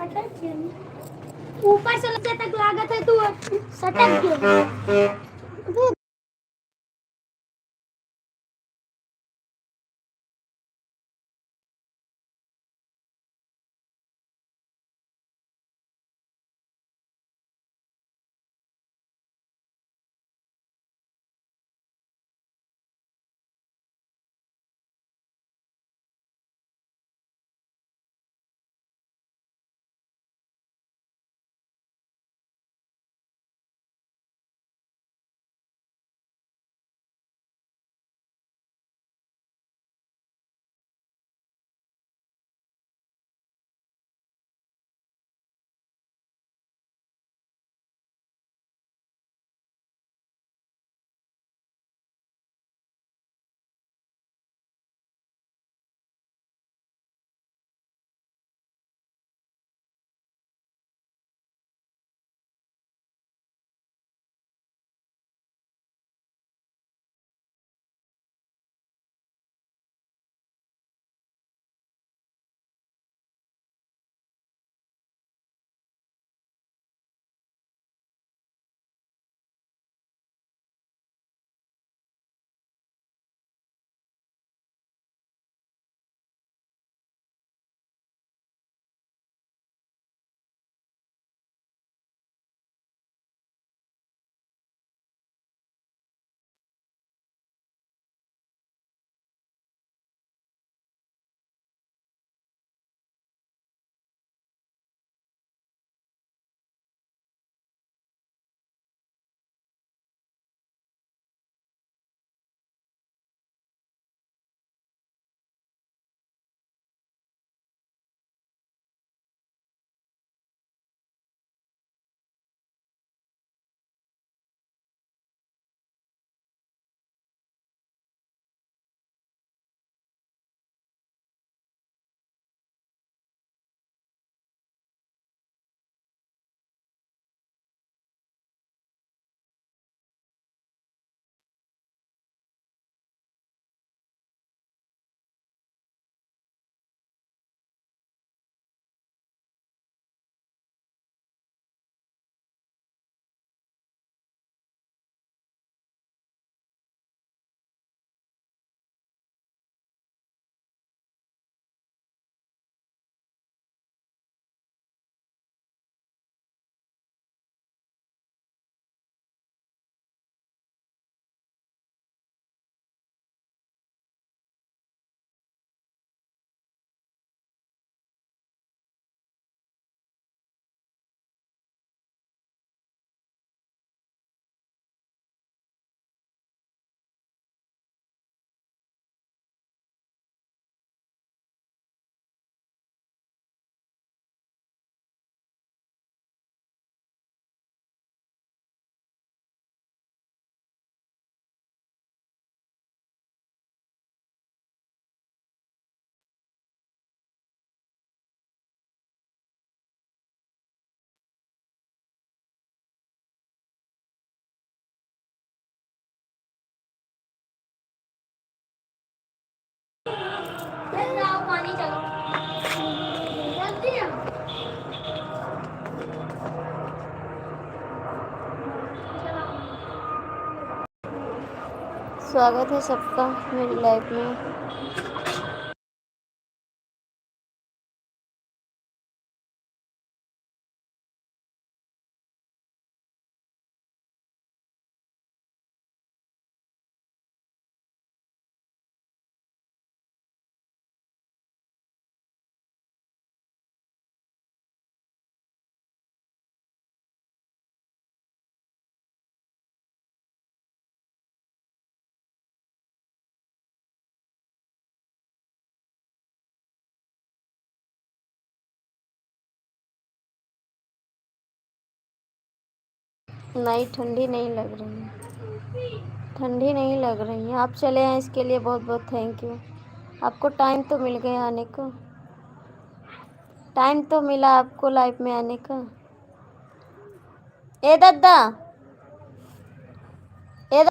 ऊपर से नीचे तक लागत है तू सटक गया। पानी चलो जल्दी आओ। स्वागत है सबका मेरी लाइफ में। नहीं, ठंडी नहीं लग रही है, ठंडी नहीं लग रही है। आप चले हैं इसके लिए बहुत बहुत थैंक यू। आपको टाइम तो मिल गया आने का, टाइम तो मिला आपको लाइफ में आने का। ए दादा, ए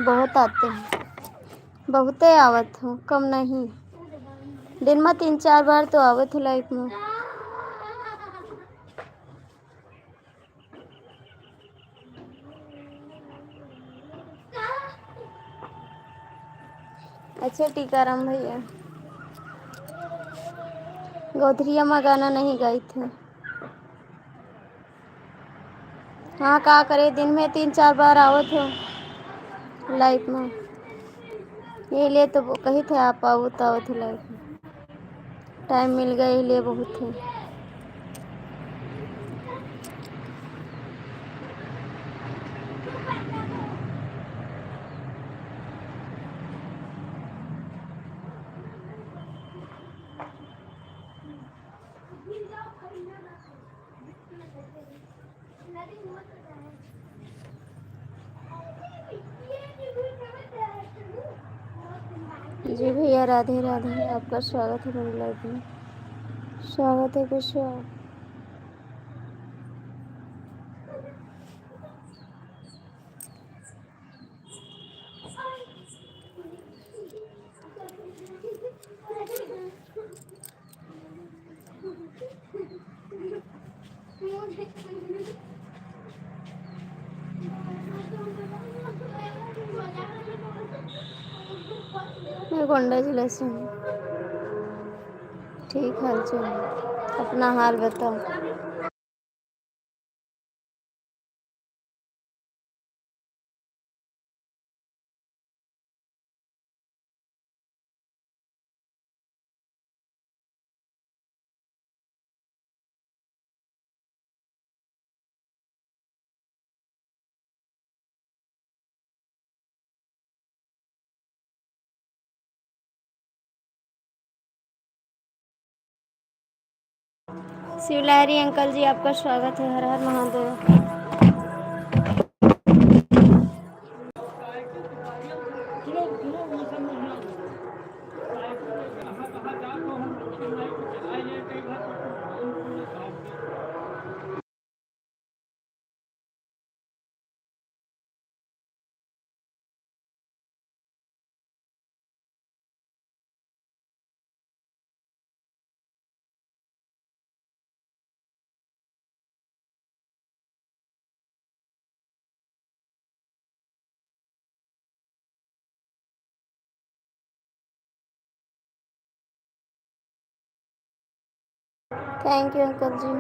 बहुत आते हैं, बहुते आवत हो, कम नहीं। दिन में 3-4 बार तो आवत हो लाइफ में। अच्छा टीकाराम भैया, गोधरिया में गाना नहीं गाई थे। हाँ क्या करे, दिन में 3-4 बार आवत हो लाइफ में, ये लिए तो वो कही थे आप आओ तो आवत हो लाइफ में। टाइम मिल गया इसलिए बहुत है। जी भैया राधे राधे, आपका स्वागत है मेरी लाइफ में। स्वागत है कुशवा। मैं गोंडा जिला से हूँ। ठीक हाल चाल, अपना हाल बताओ। शिवलहरी अंकल जी, आपका स्वागत है। हर हर महादेव। थैंक यू अंकल जी।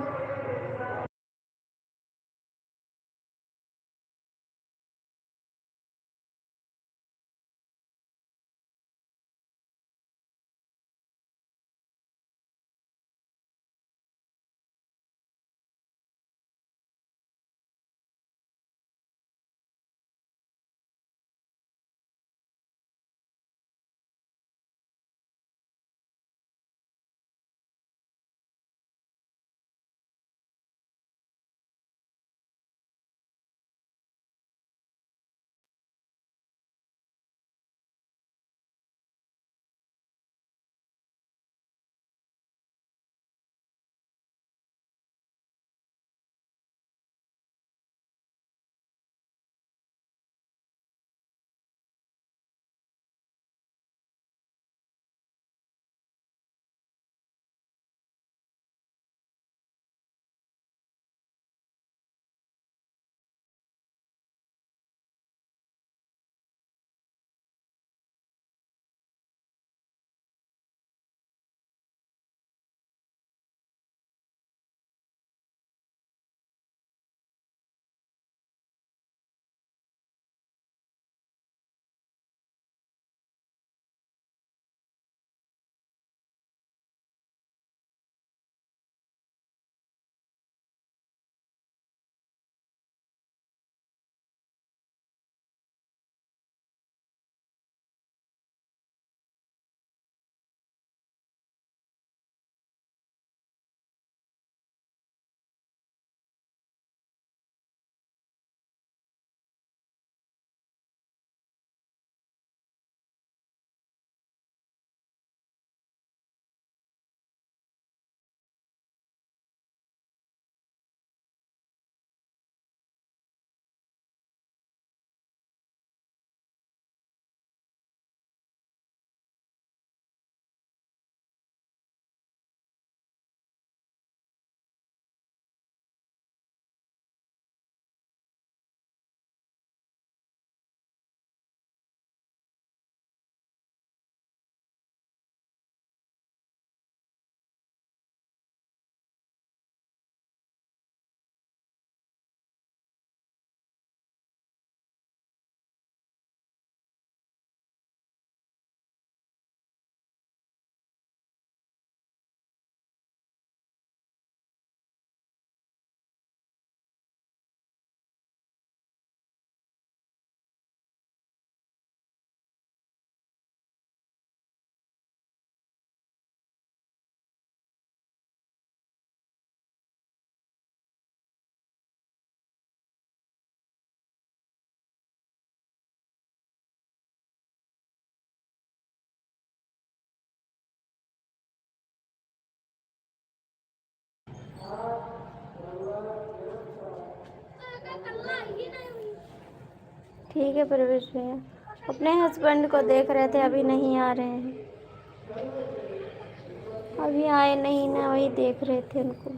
ठीक है प्रवेश भैया, अपने हस्बैंड को देख रहे थे, अभी नहीं आ रहे हैं, अभी आए नहीं ना, वही देख रहे थे उनको।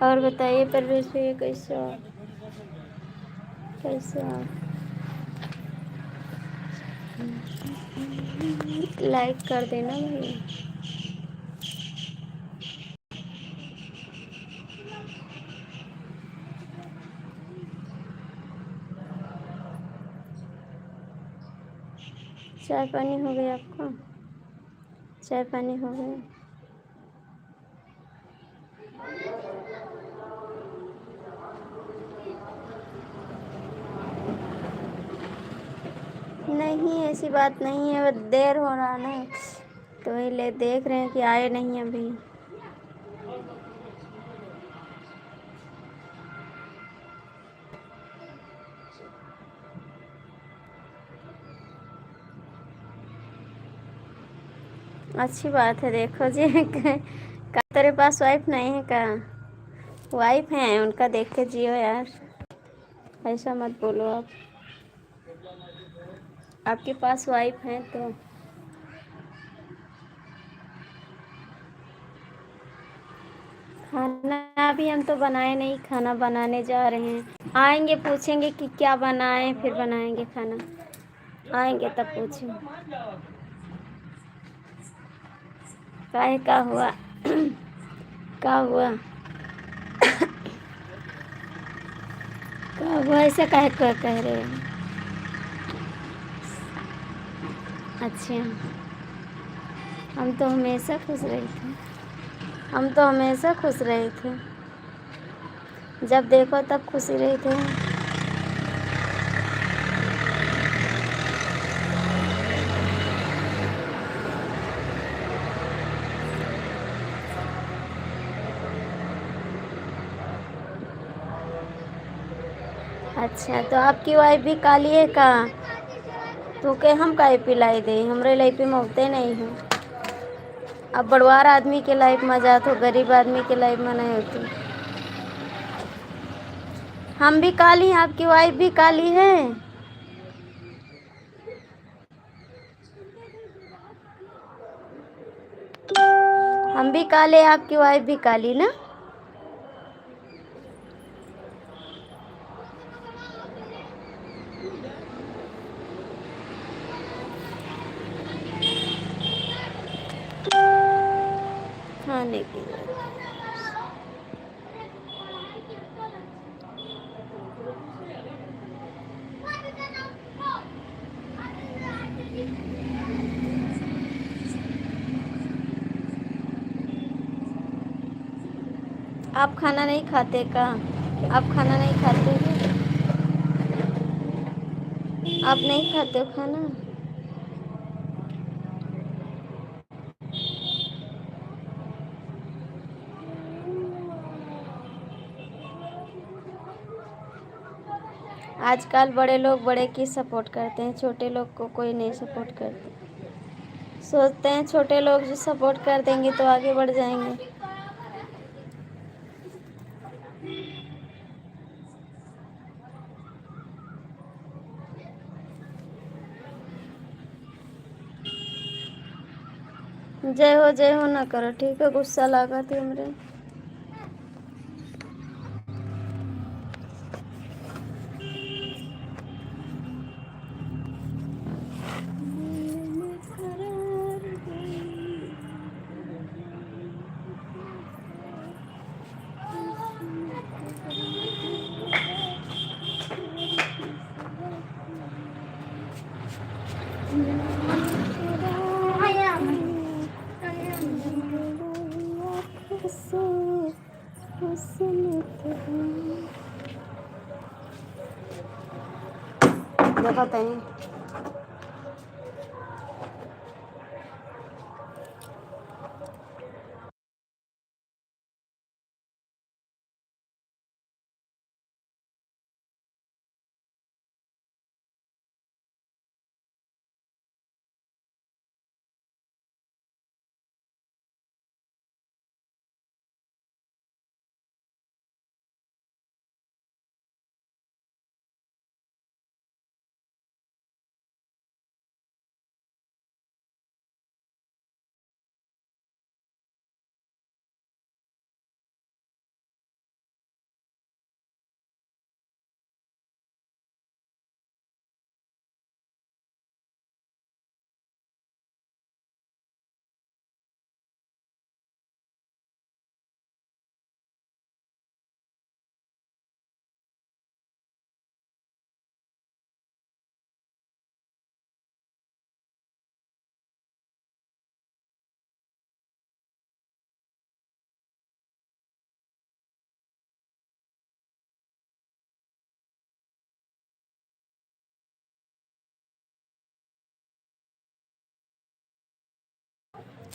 और बताइए प्रवेश भैया, कैसे हो? कैसे हो? लाइक कर देना भैया। चाय पानी हो गया आपका? चाय पानी हो गया? नहीं, ऐसी बात नहीं है, वो देर हो रहा ना, तो वही ले देख रहे हैं कि आए नहीं अभी। अच्छी बात है, देखो जी। का तेरे पास वाइफ नहीं है का? वाइफ है, उनका देख के जियो यार, ऐसा मत बोलो आप। आपके पास वाइफ है तो खाना अभी हम तो बनाए नहीं, खाना बनाने जा रहे हैं। आएंगे पूछेंगे कि क्या बनाएं, फिर बनाएंगे खाना। आएंगे तब पूछेंगे। काहे का हुआ? का हुआ? का हुआ, ऐसा काहे कह रहे हैं? अच्छा, हम तो हमेशा खुश रहे थे, हम तो हमेशा खुश रहे थे, जब देखो तब खुशी रहे थे। अच्छा, तो आपकी वाइफ भी काली है का? तो के हम काहे पिलाई दे, हमरे लाइफ में मोहते नहीं है। अब बड़वार आदमी के लाइफ में जात हो, गरीब आदमी के लाइफ में नहीं होती। हम भी काली हैं, आपकी वाइफ भी काली है। हम भी काले, आपकी वाइफ भी काली ना। खाने की आप खाना नहीं खाते का? आप खाना नहीं खाते हो? आप नहीं खाते हो खाना? आजकल बड़े लोग बड़े की सपोर्ट करते हैं, छोटे लोग को कोई नहीं सपोर्ट करते। सोचते हैं छोटे लोग जो सपोर्ट कर देंगे तो आगे बढ़ जाएंगे। जय हो ना करो, ठीक है? गुस्सा लगा थी हमरे। देखो तनी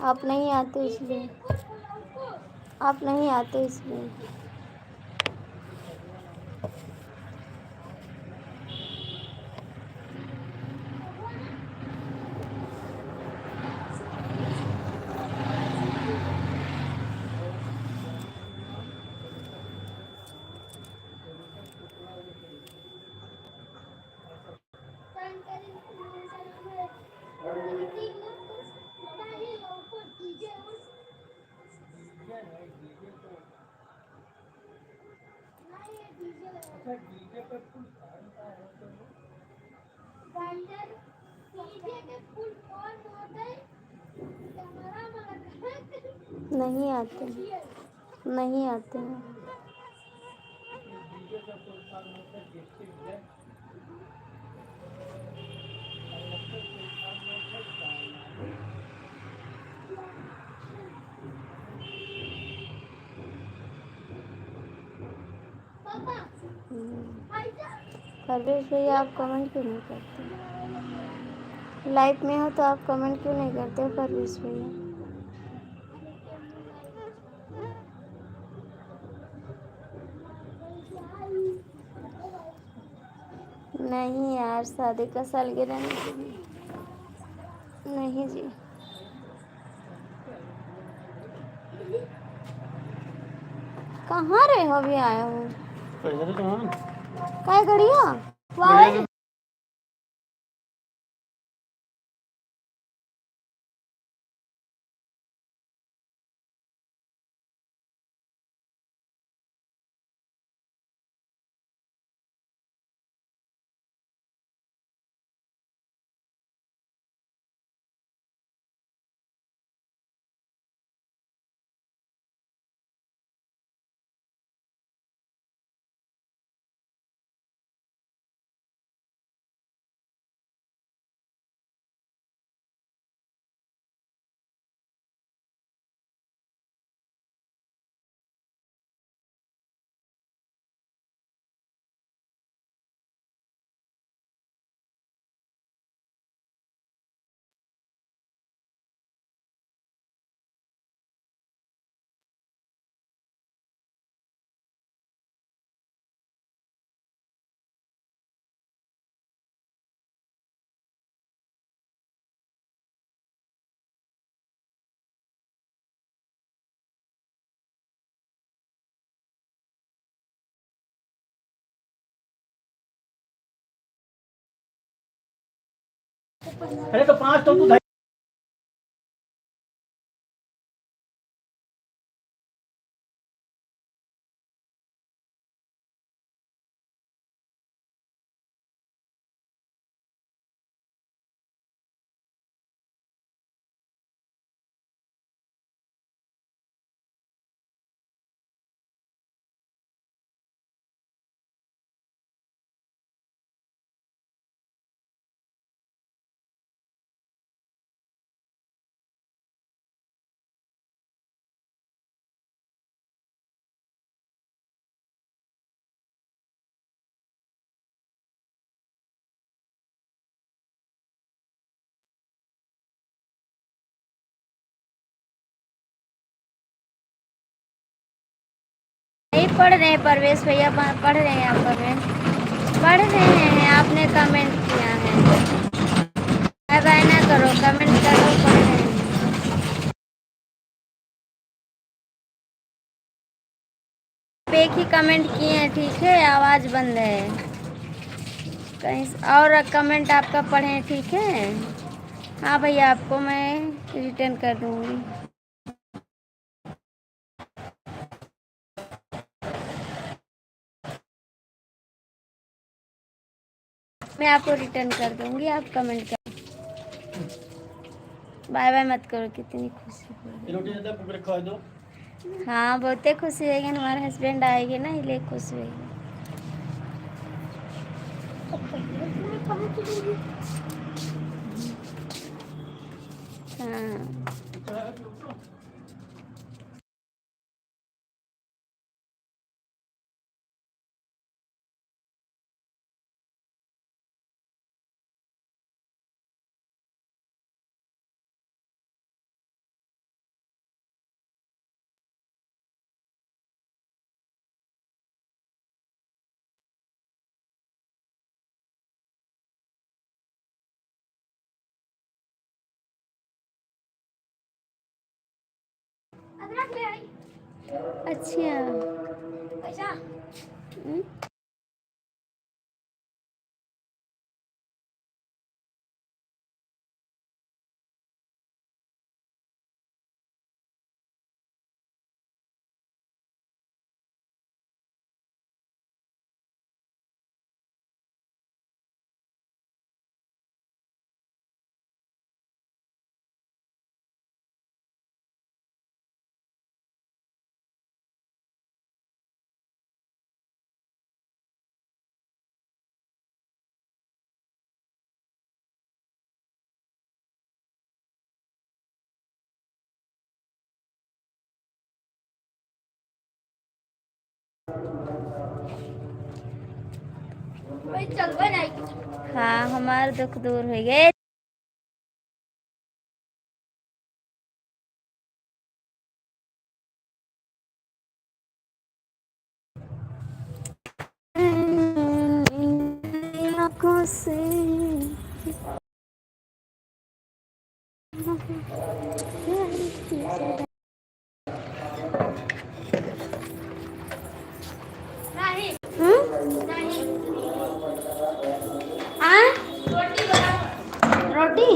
आप नहीं आते इसलिए, आप नहीं आते इसलिए। नहीं आते, नहीं आते हैं। परवेश भैया आप कमेंट क्यों नहीं करते? लाइव में हो तो आप कमेंट क्यों नहीं करते हो परवेश भैया? नहीं यार, शादी का सालगिरह नहीं जी। कहाँ रहे हो? अभी आया हूँ। काय गड़िया अरे तो 5 तो तू नहीं पढ़ रहे हैं परवेश भैया, पढ़ रहे हैं आप? पढ़ रहे हैं, आपने कमेंट किया है। बाय बाय ना करो, कमेंट करो, पढ़ रहे हैं। आप एक ही कमेंट किए हैं, ठीक है? आवाज़ बंद है, कहीं और कमेंट आपका पढ़ें, ठीक है? हाँ भैया, आपको मैं रिटर्न कर दूँगी। मैं आपको रिटर्न कर दूँगी, आप कमेंट कर। बाय बाय मत करो, कितनी खुशी हो। हाँ, बहुते खुशी होगी, हमारे हस्बैंड आएंगे ना, इसलिए खुश होगी। हाँ। अच्छा। हम्म? हाँ हमार दुख दूर हो गए। आँखों से रोटी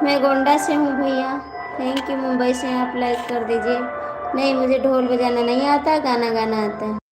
मैं गोंडा से हूँ भैया। Thank you. मुंबई से आप लाइक कर दीजिए। नहीं मुझे ढोल बजाना नहीं आता, गाना गाना आता है।